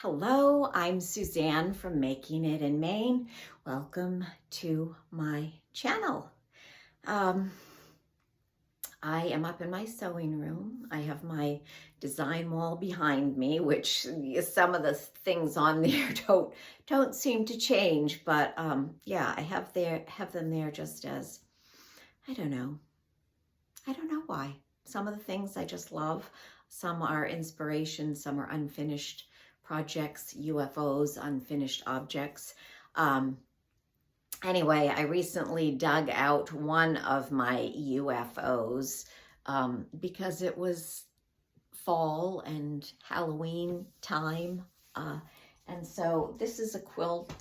Hello, I'm Suzanne from Making It in Maine. Welcome to my channel. I am up in my sewing room. I have my design wall behind me, which some of the things on there don't seem to change, but yeah, I have them there just as, I don't know why. Some of the things I just love. Some are inspiration, some are unfinished projects, UFOs, unfinished objects. Anyway, I recently dug out one of my UFOs because it was fall and Halloween time. And so this is a quilt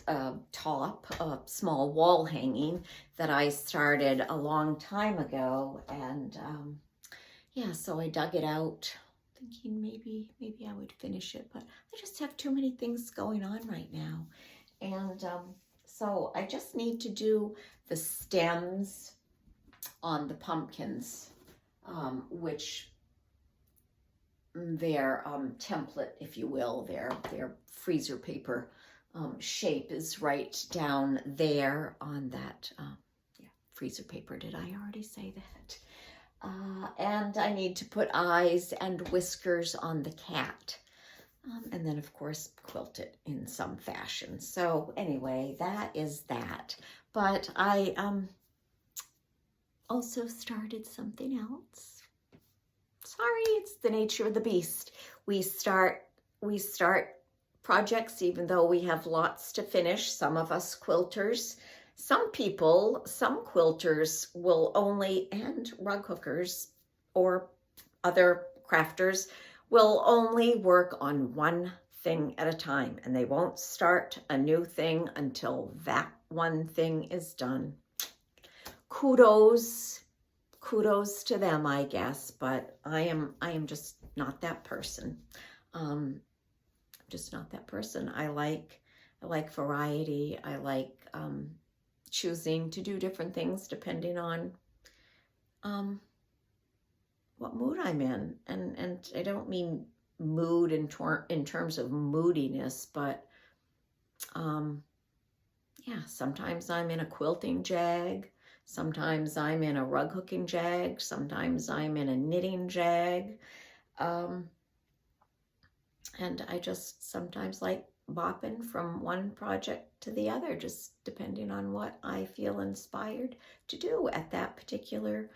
top, a small wall hanging that I started a long time ago. And yeah, so I dug it out thinking maybe I would finish it, but I just have too many things going on right now. And so I just need to do the stems on the pumpkins, which their template, if you will, their freezer paper shape is right down there on that yeah, freezer paper. Did I already say that? And I need to put eyes and whiskers on the cat. And then, of course, quilt it in some fashion. So anyway, that is that. But I also started something else. Sorry, it's the nature of the beast. We start projects even though we have lots to finish. Some of us quilters. Some quilters will only, and rug hookers or other crafters, will only work on one thing at a time, and they won't start a new thing until that one thing is done. Kudos to them, I guess, but I am just not that person. Just not that person. I like variety. I like choosing to do different things depending on what mood I'm in. And I don't mean mood in terms of moodiness, but yeah, sometimes I'm in a quilting jag, sometimes I'm in a rug hooking jag, sometimes I'm in a knitting jag, and I just sometimes like bopping from one project to the other, just depending on what I feel inspired to do at that particular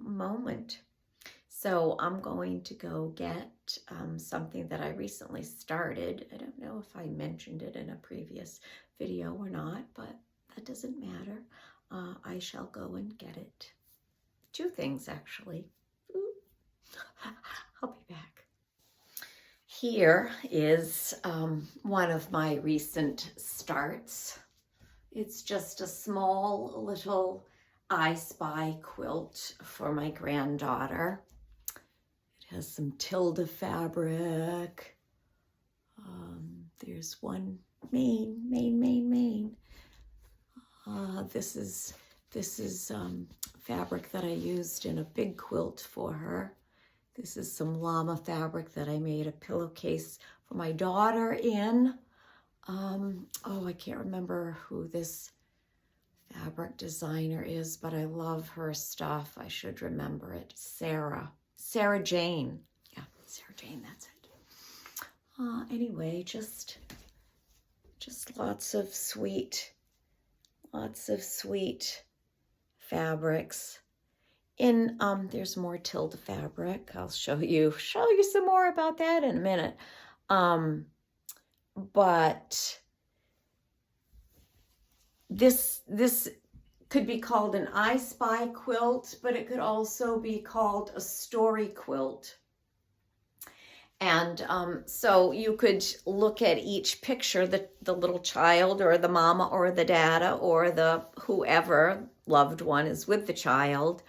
moment. So I'm going to go get something that I recently started. I don't know if I mentioned it in a previous video or not, but that doesn't matter. I shall go and get it. Two things, actually. Ooh. I'll be back. Here is one of my recent starts. It's just a small little I Spy quilt for my granddaughter. It has some Tilda fabric. There's one, Maine. This is fabric that I used in a big quilt for her. This is some llama fabric that I made a pillowcase for my daughter in. Oh, I can't remember who this fabric designer is, but I love her stuff. I should remember it. Sarah Jane. Yeah, Sarah Jane, that's it. Anyway, just lots of sweet fabrics. In there's more Tilda fabric. I'll show you some more about that in a minute. But this could be called an I Spy quilt, but it could also be called a story quilt. And so you could look at each picture, the little child or the mama or the dada or the whoever loved one is with the child,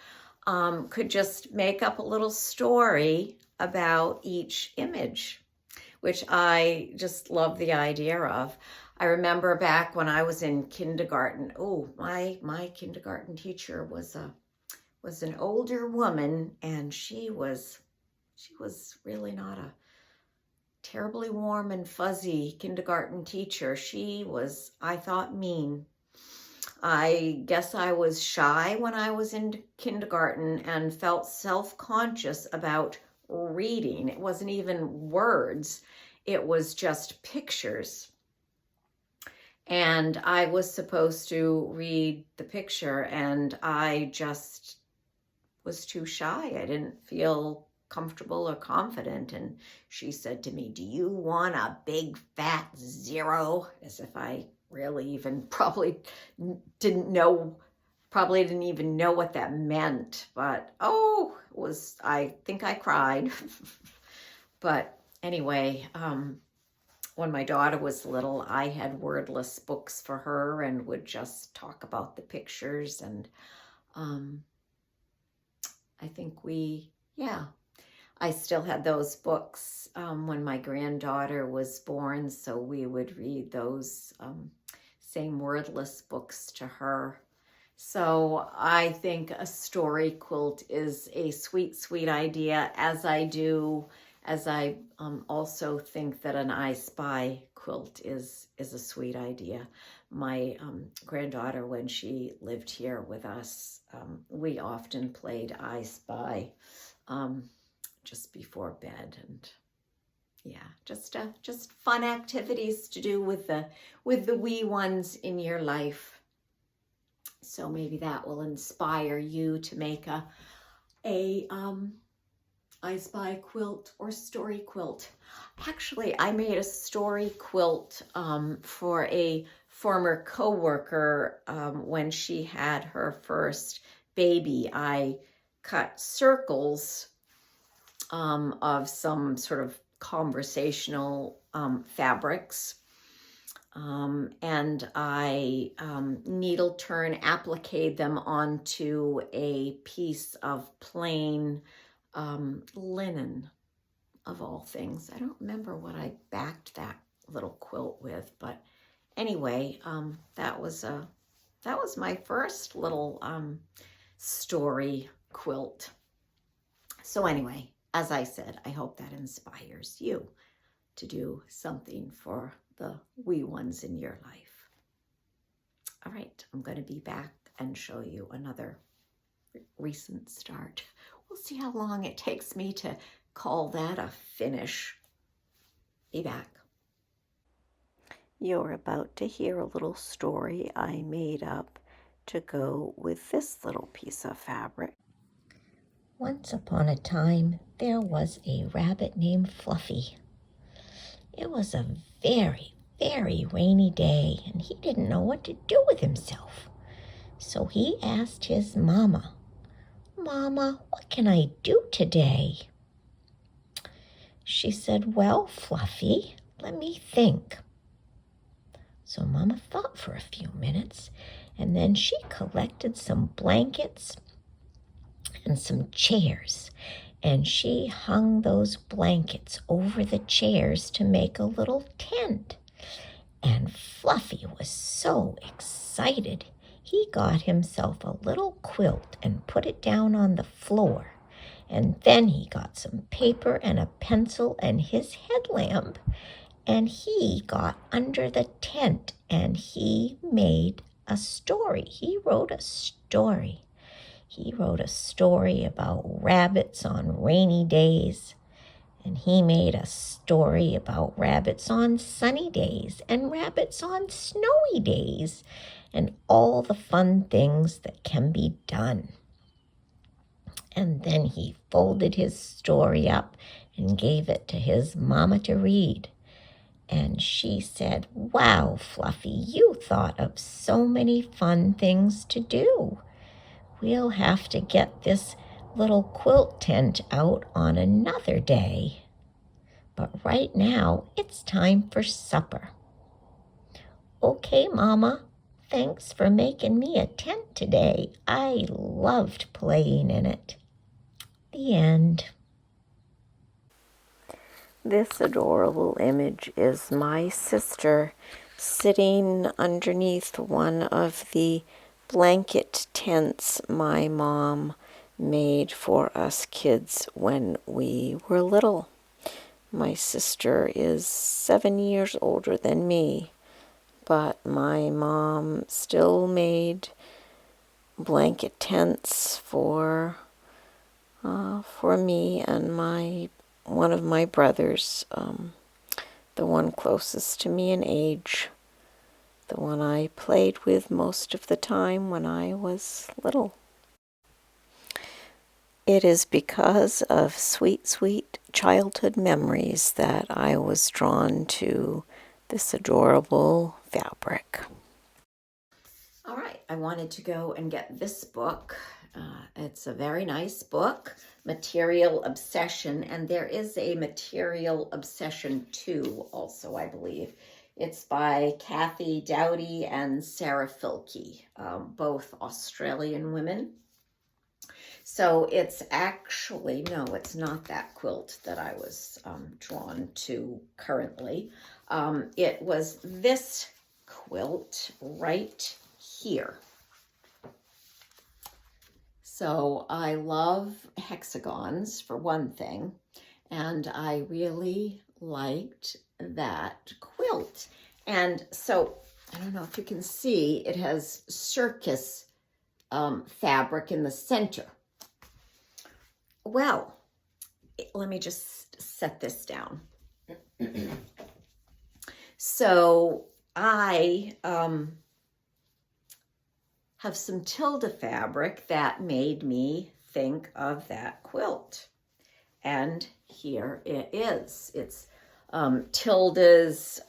could just make up a little story about each image, which I just love the idea of. I remember back when I was in kindergarten, my kindergarten teacher was an older woman, and she was really not a terribly warm and fuzzy kindergarten teacher. She was, I thought, mean. I guess I was shy when I was in kindergarten and felt self-conscious about reading. It wasn't even words, it was just pictures. And I was supposed to read the picture, and I just was too shy. I didn't feel comfortable or confident. And she said to me, "Do you want a big fat zero?" As if I really even probably didn't even know what that meant. But I think I cried. But anyway, when my daughter was little, I had wordless books for her and would just talk about the pictures. And I think I still had those books when my granddaughter was born, so we would read those same wordless books to her. So I think a story quilt is a sweet, sweet idea, as I also think that an I Spy quilt is a sweet idea. My granddaughter, when she lived here with us, we often played I Spy just before bed, and just fun activities to do with the wee ones in your life. So maybe that will inspire you to make a I Spy quilt or story quilt. Actually, I made a story quilt for a former coworker when she had her first baby. I cut circles of some sort of conversational fabrics, and I needle turn appliqued them onto a piece of plain linen, of all things. I don't remember what I backed that little quilt with, but anyway, that was my first little story quilt. So anyway, as I said, I hope that inspires you to do something for the wee ones in your life. All right, I'm going to be back and show you another recent start. We'll see how long it takes me to call that a finish. Be back. You're about to hear a little story I made up to go with this little piece of fabric. Once upon a time, there was a rabbit named Fluffy. It was a very, very rainy day, and he didn't know what to do with himself. So he asked his mama, "Mama, what can I do today?" She said, "Well, Fluffy, let me think." So Mama thought for a few minutes, and then she collected some blankets and some chairs, and she hung those blankets over the chairs to make a little tent. And Fluffy was so excited, he got himself a little quilt and put it down on the floor. And then he got some paper and a pencil and his headlamp, and he got under the tent and he made a story. He wrote a story. He wrote a story about rabbits on rainy days, and he made a story about rabbits on sunny days and rabbits on snowy days and all the fun things that can be done. And then he folded his story up and gave it to his mama to read. And she said, "Wow, Fluffy, you thought of so many fun things to do. We'll have to get this little quilt tent out on another day. But right now, it's time for supper." "Okay, Mama. Thanks for making me a tent today. I loved playing in it." The end. This adorable image is my sister sitting underneath one of the blanket tents my mom made for us kids when we were little. My sister is 7 years older than me, but my mom still made blanket tents for me and one of my brothers, the one closest to me in age, the one I played with most of the time when I was little. It is because of sweet, sweet childhood memories that I was drawn to this adorable fabric. All right, I wanted to go and get this book. It's a very nice book, Material Obsession, and there is a Material Obsession 2 also, I believe. It's by Kathy Dowdy and Sarah Filkey, both Australian women. So it's actually, no, it's not that quilt that I was drawn to currently. It was this quilt right here. So I love hexagons for one thing, and I really liked that quilt. And so I don't know if you can see, it has circus fabric in the center. Well, let me just set this down. So I have some Tilda fabric that made me think of that quilt. And here it is. It's Tilda's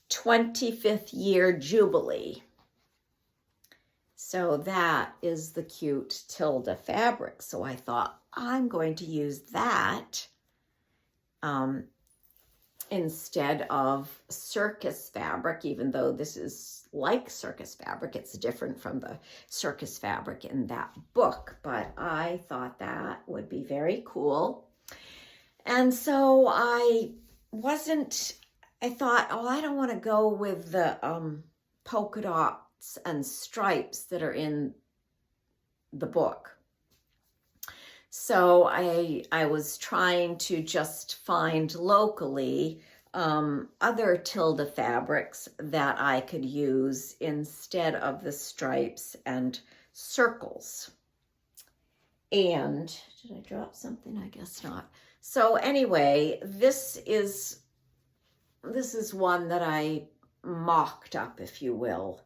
25th year jubilee. So that is the cute Tilda fabric. So I thought I'm going to use that instead of circus fabric, even though this is like circus fabric. It's different from the circus fabric in that book, but I thought that would be very cool. And so I thought, oh, I don't want to go with the polka dots and stripes that are in the book. So I was trying to just find locally other Tilda fabrics that I could use instead of the stripes and circles. And did I drop something? I guess not. So anyway, this is one that I mocked up, if you will.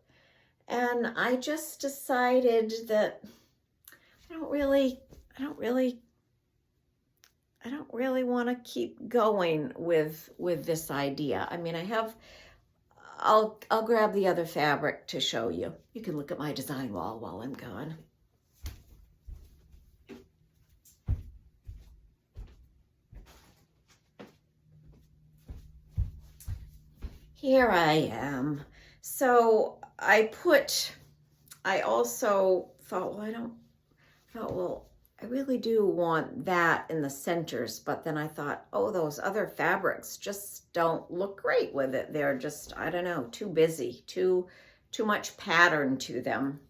And I just decided that I don't really want to keep going with this idea. I mean, I'll grab the other fabric to show you. You can look at my design wall while I'm gone. Here I am. So I also thought, well, I really do want that in the centers, but then I thought, oh, those other fabrics just don't look great with it. They're just, I don't know, too busy, too much pattern to them.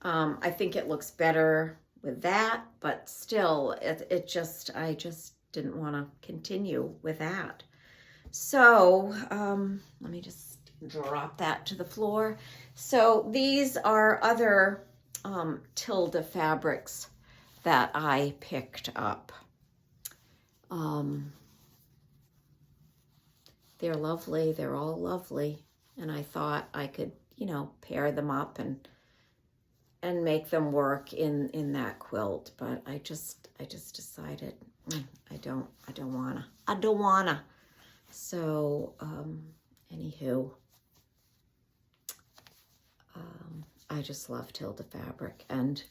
I think it looks better with that, but still, I just didn't want to continue with that. So let me just drop that to the floor. So these are other Tilda fabrics that I picked up. They're lovely. They're all lovely. And I thought I could, pair them up and make them work in that quilt. But I just decided I don't wanna. So anywho, I just love Tilda fabric, and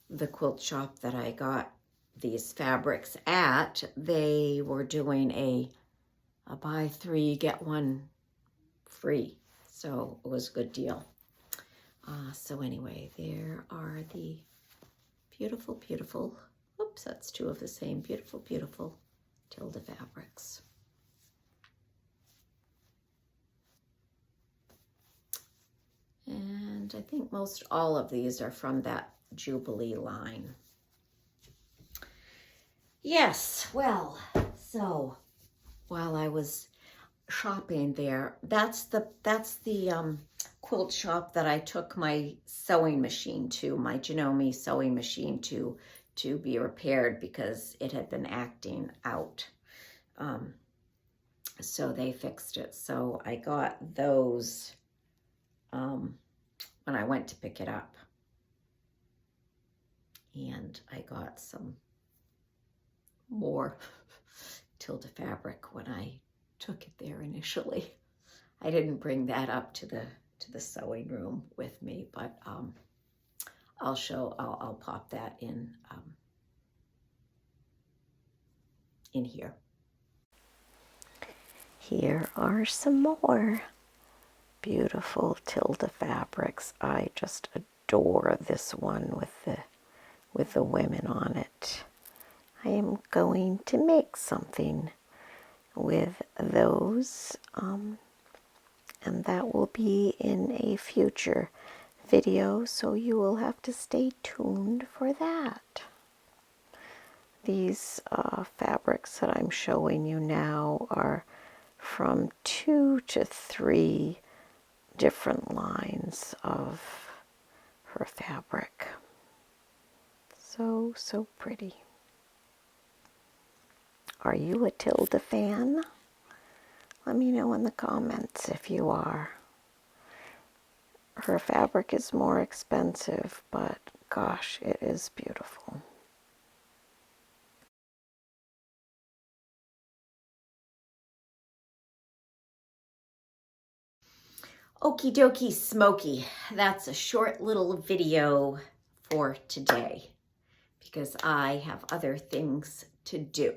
the quilt shop that I got these fabrics at, they were doing a buy 3 get 1 free, so it was a good deal. So anyway, there are the beautiful, oops, that's 2 of the same beautiful Tilda fabrics. And I think most all of these are from that Jubilee line. Yes, well, So while I was shopping there, that's the quilt shop that I took my sewing machine to, my Janome sewing machine to be repaired because it had been acting out. So they fixed it. So I got those when I went to pick it up. And I got some more Tilda fabric when I took it there initially. I didn't bring that up to the sewing room with me, but I'll pop that in here. Here are some more beautiful Tilda fabrics. I just adore this one with the women on it. I am going to make something with those, and that will be in a future video, so you will have to stay tuned for that. These fabrics that I'm showing you now are from 2 to 3 different lines of her fabric. So, so pretty. Are you a Tilda fan? Let me know in the comments if you are. Her fabric is more expensive, but gosh, it is beautiful. Okie dokie smoky. That's a short little video for today because I have other things to do.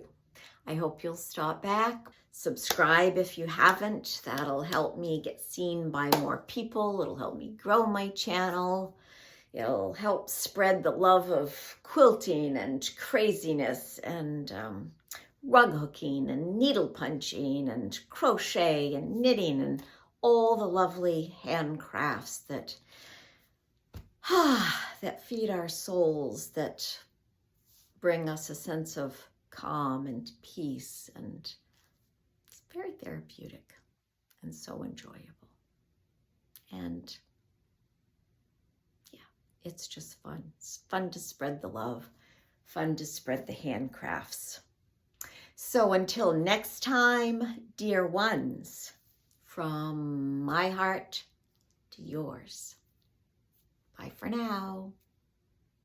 I hope you'll stop back. Subscribe if you haven't. That'll help me get seen by more people. It'll help me grow my channel. It'll help spread the love of quilting and craziness and rug hooking and needle punching and crochet and knitting and all the lovely handcrafts that that feed our souls, that bring us a sense of calm and peace, and it's very therapeutic and so enjoyable. And yeah, it's just fun. It's fun to spread the love, fun to spread the handcrafts. So until next time, dear ones, from my heart to yours. Bye for now.